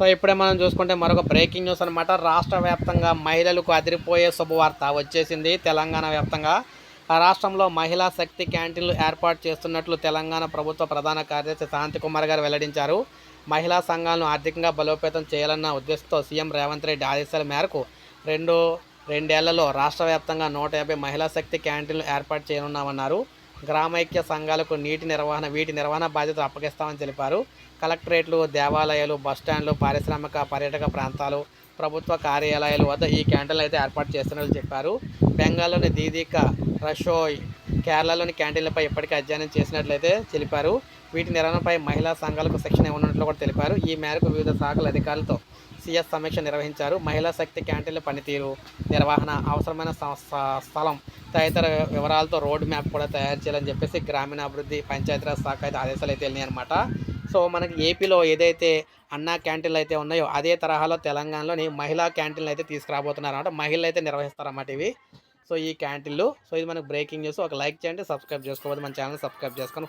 So ఇప్పుడే మనం చూసుకుంటే మరొక బ్రేకింగ్ న్యూస్ అనమాట. రాష్ట్ర వ్యాప్తంగా మహిళలకు అదిరిపోయే శుభవార్త వచ్చేసింది. తెలంగాణ వ్యాప్తంగా రాష్ట్రంలో మహిళా శక్తి క్యాంటీన్లు ఏర్పాటు చేస్తున్నట్లు తెలంగాణ ప్రభుత్వ ప్రధాన కార్యదర్శి శాంతికుమార్ గారు వెల్లడించారు. మహిళా సంఘాలను ఆర్థికంగా బలోపేతం చేయాలన్న ఉద్దేశంతో సీఎం రేవంత్ రెడ్డి ఆదేశాల మేరకు రెండేళ్లలో రాష్ట్ర వ్యాప్తంగా 150 మహిళా శక్తి క్యాంటీన్లు ఏర్పాటు చేయనున్నామన్నారు. గ్రామైక్య సంఘాలకు వీటి నిర్వహణ బాధ్యతలు అప్పగిస్తామని తెలిపారు. కలెక్టరేట్లు, దేవాలయాలు, బస్టాండ్లు, పారిశ్రామిక, పర్యాటక ప్రాంతాలు, ప్రభుత్వ కార్యాలయాల వద్ద ఈ క్యాంటీన్లు అయితే ఏర్పాటు చేస్తున్నట్లు చెప్పారు. బెంగాల్లోని దీదీకా రసోయ్, కేరళలోని క్యాంటీన్లపై ఇప్పటికే అధ్యయనం చేసినట్లయితే తెలిపారు. వీటి నిర్వహణపై మహిళా సంఘాలకు శిక్షణ ఇవ్వనున్నట్లు కూడా తెలిపారు. ఈ మేరకు వివిధ శాఖల అధికారులతో సీఎస్ సమీక్ష నిర్వహించారు. మహిళా శక్తి క్యాంటీన్ల పనితీరు, నిర్వహణ, అవసరమైన స్థలం తదితర వివరాలతో రోడ్ మ్యాప్ కూడా తయారు చేయాలని చెప్పేసి గ్రామీణాభివృద్ధి, పంచాయతీరాజ్ శాఖ అయితే ఆదేశాలు అయితే వెళ్ళినాయి అనమాట. సో మనకి ఏపీలో ఏదైతే అన్నా క్యాంటీన్లు అయితే ఉన్నాయో అదే తరహాలో తెలంగాణలోని మహిళా క్యాంటీన్లు అయితే తీసుకురాబోతున్నారు అనమాట. మహిళలు అయితే నిర్వహిస్తారన్నమాట ఇవి. సో ఈ క్యాంటీన్లు. సో ఇది మనకు బ్రేకింగ్ న్యూస్. ఒక లైక్ చేయండి, సబ్స్క్రైబ్ చేసుకోవద్దు, మన ఛానల్ సబ్స్క్రైబ్ చేసుకొని